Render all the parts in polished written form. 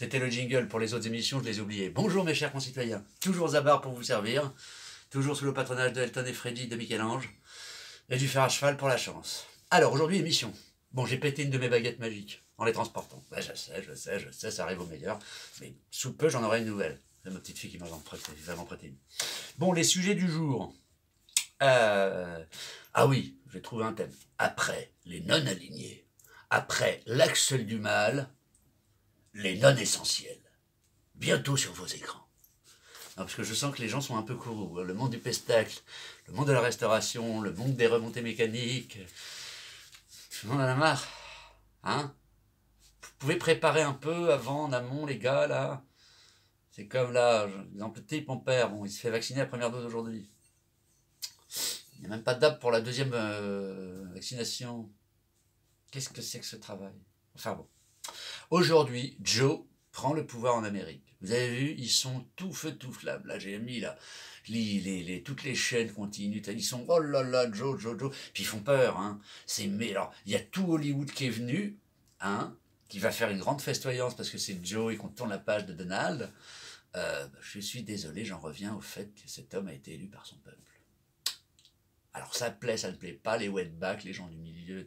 C'était le jingle pour les autres émissions, je les ai oubliés. Bonjour mes chers concitoyens, toujours Zabar pour vous servir, toujours sous le patronage de Elton et Freddy de Michel-Ange, et du fer à cheval pour la chance. Alors aujourd'hui, émission. Bon, j'ai pété une de mes baguettes magiques en les transportant. Ouais, je sais, ça arrive au meilleur, mais sous peu j'en aurai une nouvelle. C'est ma petite fille qui m'a vraiment prêté une. Bon, les sujets du jour. Ah oui, j'ai trouvé un thème. Après les non-alignés, après l'axe du mal, les non-essentiels. Bientôt sur vos écrans. Non, parce que je sens que les gens sont un peu courous. Le monde du pestacle, le monde de la restauration, le monde des remontées mécaniques. Tout le monde en a marre. Hein? Vous pouvez préparer un peu avant, en amont, les gars, là. C'est comme là, exemple type, mon père, bon, il se fait vacciner la première dose aujourd'hui. Il n'y a même pas de date pour la deuxième vaccination. Qu'est-ce que c'est que ce travail? Enfin bon. Aujourd'hui, Joe prend le pouvoir en Amérique. Vous avez vu, ils sont tout feu, tout flamme. Là, j'ai mis là, toutes les chaînes continuent. Ils sont, oh là là, Joe. Puis ils font peur. Hein. Alors, il y a tout Hollywood qui est venu, hein, qui va faire une grande festoyance parce que c'est Joe et qu'on tourne la page de Donald. Je suis désolé, j'en reviens au fait que cet homme a été élu par son peuple. Alors ça plaît, ça ne plaît pas, les wetbacks, les gens du milieu,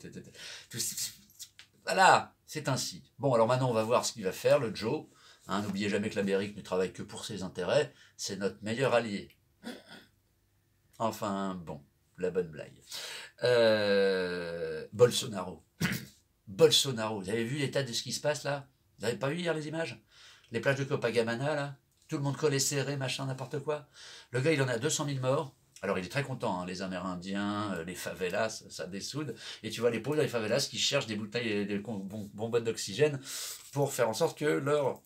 voilà, c'est ainsi. Bon, alors maintenant, on va voir ce qu'il va faire, le Joe. Hein, n'oubliez jamais que l'Amérique ne travaille que pour ses intérêts. C'est notre meilleur allié. Enfin, bon, la bonne blague. Bolsonaro. Bolsonaro, vous avez vu l'état de ce qui se passe là? Vous n'avez pas vu hier les images? Les plages de Copacabana, là? Tout le monde collé serré, machin, n'importe quoi. Le gars, il en a 200 000 morts. Alors il est très content, hein, les Amérindiens, les favelas, ça dessoude. Et tu vois les pauvres dans les favelas qui cherchent des bouteilles, des bonbonnes d'oxygène pour faire en sorte que leurs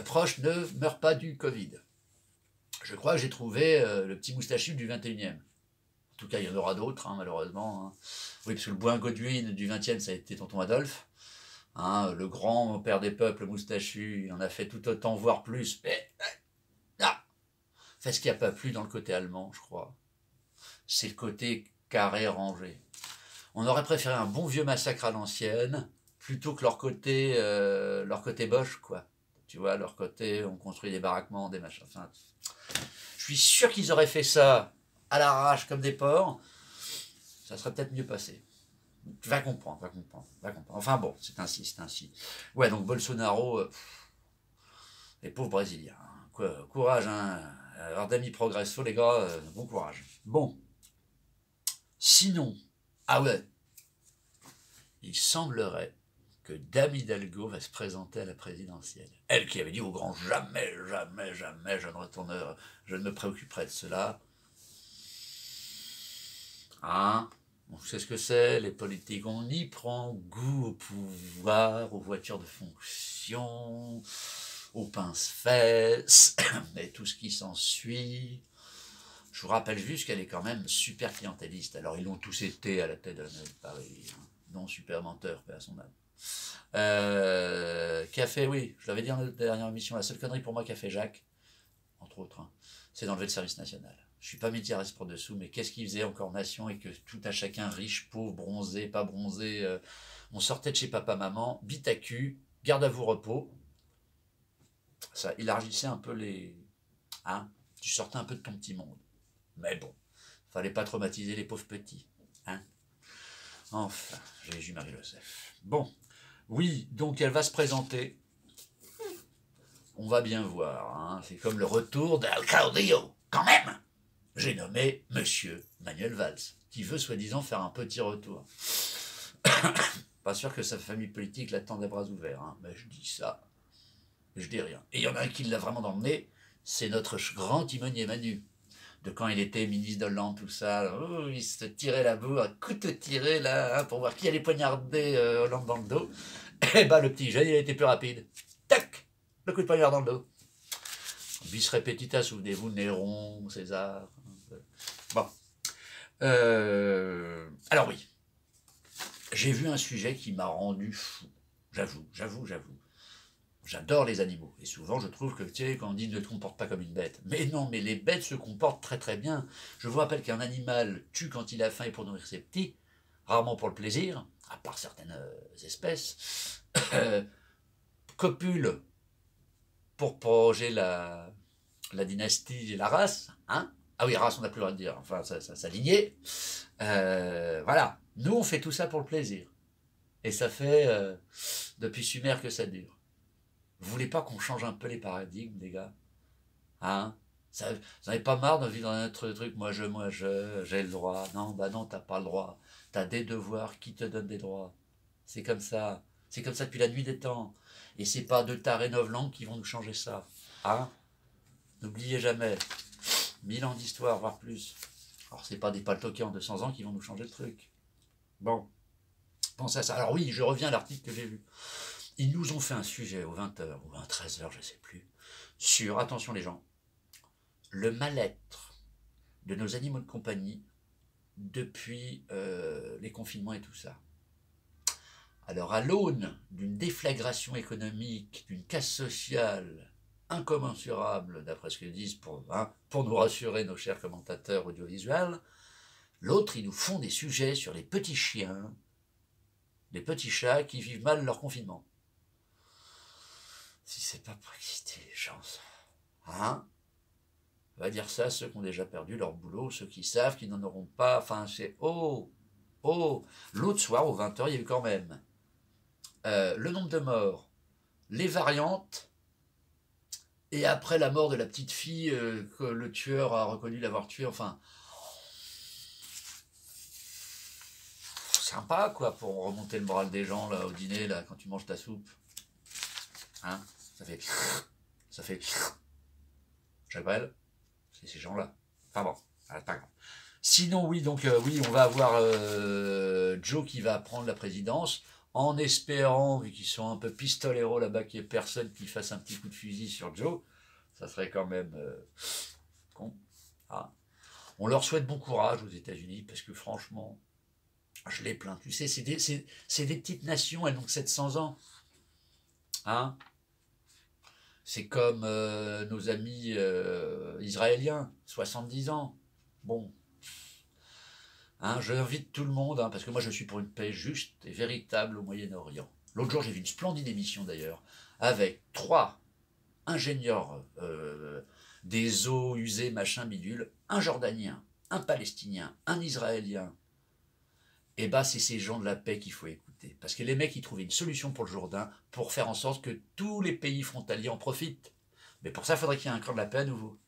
proches ne meurent pas du Covid. Je crois que j'ai trouvé le petit moustachu du 21e. En tout cas, il y en aura d'autres, hein, malheureusement. Hein. Oui, parce que le Boin Godwin du 20e, ça a été tonton Adolphe. Hein, le grand père des peuples, moustachu, il en a fait tout autant, voire plus. Mais fait, ce qu'il n'y a pas plu dans le côté allemand, je crois, c'est le côté carré rangé. On aurait préféré un bon vieux massacre à l'ancienne, plutôt que leur côté Bosch, quoi. Tu vois, leur côté, on construit des baraquements, des machins. Enfin, je suis sûr qu'ils auraient fait ça à l'arrache comme des porcs, ça serait peut-être mieux passé. Va comprendre. Enfin bon, c'est ainsi. Ouais, donc Bolsonaro, les pauvres Brésiliens. Quoi, courage, hein. Alors d'amis progresso, les gars, bon courage. Bon. Sinon, ah ouais, il semblerait que Dame Hidalgo va se présenter à la présidentielle. Elle qui avait dit au grand jamais, je ne me préoccuperai de cela. Hein? On sait ce que c'est, les politiques, on y prend goût au pouvoir, aux voitures de fonction, aux pince-fesses, et tout ce qui s'ensuit. Je vous rappelle juste qu'elle est quand même super clientéliste. Alors, ils l'ont tous été à la tête de la mairie de Paris, hein, dont super menteur, paix à son âme. Qu'a fait, oui, je l'avais dit dans la dernière émission, la seule connerie pour moi qu'a fait Jacques, entre autres, hein, c'est d'enlever le service national. Je suis pas militariste pour dessous, mais qu'est-ce qu'il faisait encore nation et que tout à chacun, riche, pauvre, bronzé, pas bronzé, on sortait de chez papa-maman, bite à cul, garde à vous repos. Ça élargissait un peu les... Hein, tu sortais un peu de ton petit monde. Mais bon, fallait pas traumatiser les pauvres petits. Hein. Enfin, Jésus Marie-Joseph. Bon, oui, donc elle va se présenter. On va bien voir. Hein. C'est comme le retour d'Al Caudillo, quand même. J'ai nommé Monsieur Manuel Valls, qui veut soi-disant faire un petit retour. Pas sûr que sa famille politique l'attende à bras ouverts, hein. Mais je dis ça, je dis rien. Et il y en a un qui l'a vraiment dans le nez, c'est notre grand timonier Manu. De quand il était ministre d'Hollande, tout ça, oh, il se tirait la boue, un coup de tiré là, hein, pour voir qui allait poignarder Hollande dans le dos. Et bah le petit jeune, il a été plus rapide. Tac, le coup de poignard dans le dos. Bis repetita, souvenez-vous, Néron, César. Bon. Alors oui, j'ai vu un sujet qui m'a rendu fou. J'avoue. J'adore les animaux. Et souvent, je trouve que, tu sais, quand on dit ne te comporte pas comme une bête. Mais non, mais les bêtes se comportent très très bien. Je vous rappelle qu'un animal tue quand il a faim et pour nourrir ses petits, rarement pour le plaisir, à part certaines espèces. copulent pour proroger la dynastie et la race. Hein, ah oui, race, on n'a plus le droit de dire. Enfin, ça lignée. Voilà. Nous, on fait tout ça pour le plaisir. Et ça fait depuis Sumer que ça dure. Vous voulez pas qu'on change un peu les paradigmes, les gars? Hein? Vous n'en avez pas marre de vivre dans notre truc, moi, j'ai le droit. Non, bah non, t'as pas le droit. T'as des devoirs, qui te donne des droits? C'est comme ça. C'est comme ça depuis la nuit des temps. Et c'est pas de ta rénovlangue qui vont nous changer ça. Hein? N'oubliez jamais. 1000 ans d'histoire, voire plus. Alors, c'est pas des paltoquets en 200 ans qui vont nous changer le truc. Bon. Pensez à ça. Alors oui, je reviens à l'article que j'ai lu. Ils nous ont fait un sujet aux 20h ou à 13h, je ne sais plus, sur, attention les gens, le mal-être de nos animaux de compagnie depuis les confinements et tout ça. Alors à l'aune d'une déflagration économique, d'une casse sociale incommensurable, d'après ce qu'ils disent, pour nous rassurer nos chers commentateurs audiovisuels, l'autre, ils nous font des sujets sur les petits chiens, les petits chats qui vivent mal leur confinement. Si c'est pas pour exciter les gens, hein? On va dire ça à ceux qui ont déjà perdu leur boulot, ceux qui savent qu'ils n'en auront pas. Enfin, c'est L'autre soir, aux 20h, il y a eu quand même le nombre de morts, les variantes, et après la mort de la petite fille que le tueur a reconnu l'avoir tuée. Enfin, sympa, quoi, pour remonter le moral des gens, là, au dîner, là, quand tu manges ta soupe. Hein? Ça fait. J'appelle. C'est ces gens-là. Enfin bon, c'est pas grave. Sinon, oui, donc oui, on va avoir Joe qui va prendre la présidence, en espérant, vu qu'ils sont un peu pistoleros là-bas, qu'il n'y ait personne qui fasse un petit coup de fusil sur Joe. Ça serait quand même con. Ah. On leur souhaite bon courage aux États-Unis, parce que franchement, je les plains. Tu sais, c'est des petites nations, elles n'ont que 700 ans. Hein? C'est comme nos amis israéliens, 70 ans. Bon, hein, j'invite tout le monde, hein, parce que moi je suis pour une paix juste et véritable au Moyen-Orient. L'autre jour j'ai vu une splendide émission d'ailleurs, avec 3 ingénieurs des eaux usées, machin bidule, un Jordanien, un Palestinien, un Israélien. Et bah c'est ces gens de la paix qu'il faut écouter. Parce que les mecs, ils trouvaient une solution pour le Jourdain, pour faire en sorte que tous les pays frontaliers en profitent. Mais pour ça, il faudrait qu'il y ait un camp de la paix à nouveau.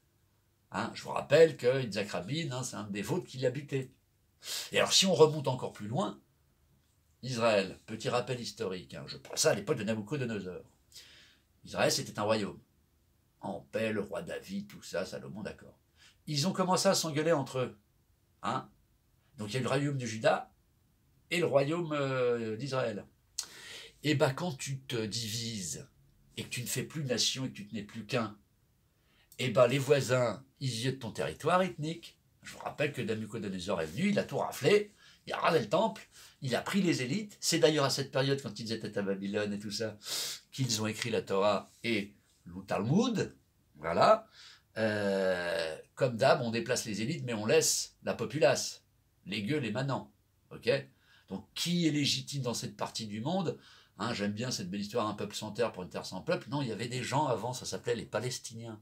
Hein, je vous rappelle que Yitzhak Rabin, hein, c'est un des vôtres qui l'a buté. Et alors, si on remonte encore plus loin, Israël, petit rappel historique, hein, je prends ça à l'époque de Nabucodonosor. Israël, c'était un royaume. En paix, le roi David, tout ça, Salomon, d'accord. Ils ont commencé à s'engueuler entre eux. Hein, donc il y a le royaume de Juda et le royaume d'Israël. Et bah quand tu te divises et que tu ne fais plus nation et que tu n'es plus qu'un, et bah les voisins, ils viennent de ton territoire ethnique. Je vous rappelle que Nabucodonosor est venu, il a tout raflé, il a rasé le temple, il a pris les élites. C'est d'ailleurs à cette période, quand ils étaient à Babylone et tout ça, qu'ils ont écrit la Torah et le Talmud. Voilà. Comme d'hab, on déplace les élites, mais on laisse la populace, les gueux, les manants. Ok? Donc, qui est légitime dans cette partie du monde? Hein, j'aime bien cette belle histoire, un peuple sans terre pour une terre sans peuple. Non, il y avait des gens avant, ça s'appelait les Palestiniens.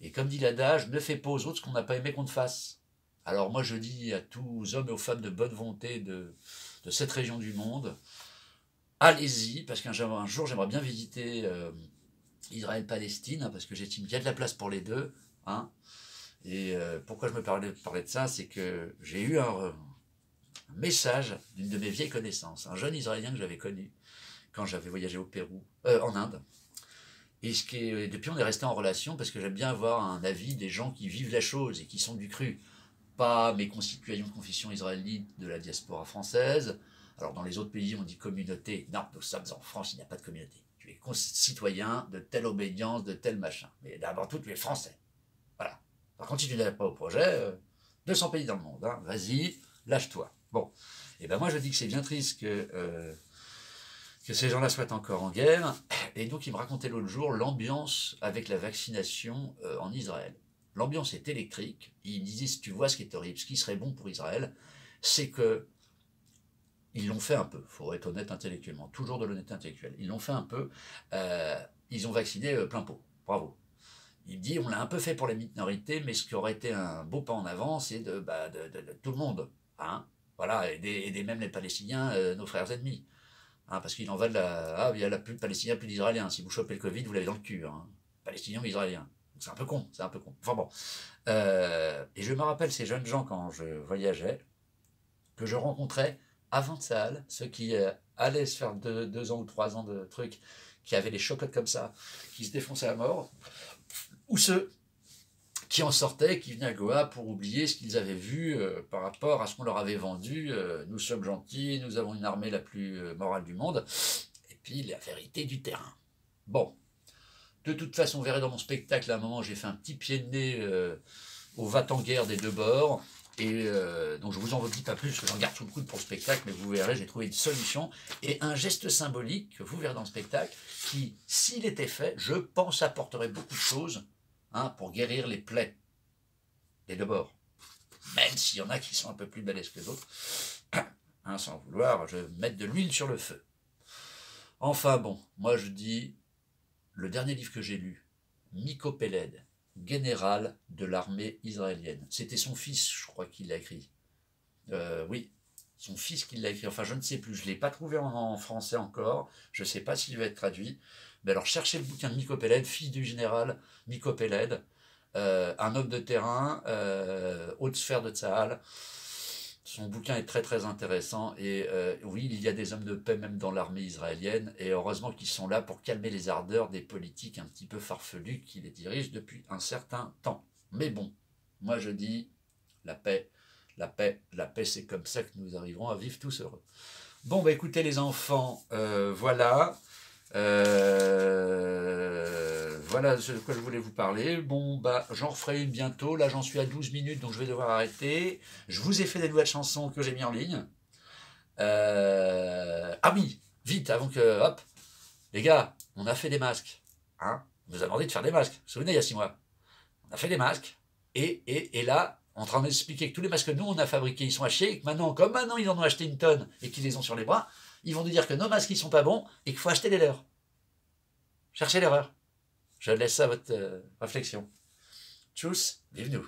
Et comme dit l'adage, ne fais pas aux autres ce qu'on n'a pas aimé qu'on te fasse. Alors moi je dis à tous hommes et aux femmes de bonne volonté de cette région du monde, allez-y, parce qu'un jour j'aimerais bien visiter Israël-Palestine, hein, parce que j'estime qu'il y a de la place pour les deux. Hein. Et pourquoi je me parlais de ça, c'est que j'ai eu un message d'une de mes vieilles connaissances, un jeune Israélien que j'avais connu quand j'avais voyagé au Pérou, en Inde. Et depuis, on est resté en relation parce que j'aime bien avoir un avis des gens qui vivent la chose et qui sont du cru. Pas mes concitoyens de confession israélite de la diaspora française. Alors, dans les autres pays, on dit communauté. Non, nous sommes en France, il n'y a pas de communauté. Tu es concitoyen de telle obédience, de tel machin. Mais d'abord tout, tu es français. Voilà. Par contre, si tu n'adhères pas au projet, 200 pays dans le monde. Hein, vas-y, lâche-toi. Bon. Et ben moi, je dis que c'est bien triste que ces gens-là soient encore en guerre. Et donc, ils me racontaient l'autre jour l'ambiance avec la vaccination en Israël. L'ambiance est électrique. Ils me disaient, si tu vois ce qui est horrible, ce qui serait bon pour Israël, c'est que ils l'ont fait un peu, il faut être honnête intellectuellement, toujours de l'honnêteté intellectuelle. Ils l'ont fait un peu, ils ont vacciné plein pot, bravo. Il dit, on l'a un peu fait pour les minorités, mais ce qui aurait été un beau pas en avant, c'est de tout le monde. Hein, voilà, aider même les Palestiniens, nos frères ennemis. Hein, parce qu'il en va de la... Ah, il y a plus de Palestiniens, plus d'Israéliens. Si vous chopez le Covid, vous l'avez dans le cul. Hein. Palestiniens ou Israéliens. C'est un peu con, c'est un peu con. Enfin bon. Et je me rappelle ces jeunes gens quand je voyageais, que je rencontrais avant de Tsahal, ceux qui allaient se faire 2 ans ou 3 ans de trucs, qui avaient les chocottes comme ça, qui se défonçaient à mort, ou ceux qui en sortaient, qui venaient à Goa pour oublier ce qu'ils avaient vu par rapport à ce qu'on leur avait vendu. Nous sommes gentils, nous avons une armée la plus morale du monde, et puis la vérité du terrain. Bon, de toute façon, vous verrez dans mon spectacle, à un moment, j'ai fait un petit pied de nez au va-t-en-guerre des deux bords, et donc je vous en dis pas plus, parce que j'en garde sous le coude pour le spectacle, mais vous verrez, j'ai trouvé une solution, et un geste symbolique, que vous verrez dans le spectacle, qui, s'il était fait, je pense apporterait beaucoup de choses, hein, pour guérir les plaies des deux bords. Même s'il y en a qui sont un peu plus balèzes que d'autres, hein, sans vouloir, je mettre de l'huile sur le feu. Enfin bon, moi je dis, le dernier livre que j'ai lu, Miko Peled, général de l'armée israélienne. C'était son fils, je crois, qui l'a écrit. Oui, son fils qui l'a écrit. Enfin, je ne sais plus. Je ne l'ai pas trouvé en français encore. Je ne sais pas s'il va être traduit. Mais alors, cherchez le bouquin de Miko Peled, fils du général Miko Peled, un homme de terrain, haute sphère de Tsahal. Son bouquin est très très intéressant et oui, il y a des hommes de paix même dans l'armée israélienne et heureusement qu'ils sont là pour calmer les ardeurs des politiques un petit peu farfelus qui les dirigent depuis un certain temps. Mais bon, moi je dis la paix, la paix, la paix, c'est comme ça que nous arriverons à vivre tous heureux. Bon, bah écoutez les enfants, voilà. Voilà ce de quoi je voulais vous parler. Bon, bah, j'en referai une bientôt. Là, j'en suis à 12 minutes, donc je vais devoir arrêter. Je vous ai fait des nouvelles chansons que j'ai mis en ligne. Ah oui, vite, avant que... Hop, les gars, on a fait des masques. Hein, on nous a demandé de faire des masques. Vous vous souvenez, il y a 6 mois. On a fait des masques. Et là, on est en train d'expliquer que tous les masques que nous, on a fabriqués, ils sont achetés. Et que maintenant, comme maintenant, ils en ont acheté une tonne et qu'ils les ont sur les bras, ils vont nous dire que nos masques, ils sont pas bons et qu'il faut acheter les leurs. Cherchez l'erreur. Je laisse ça à votre réflexion. Tchuss, vive nous.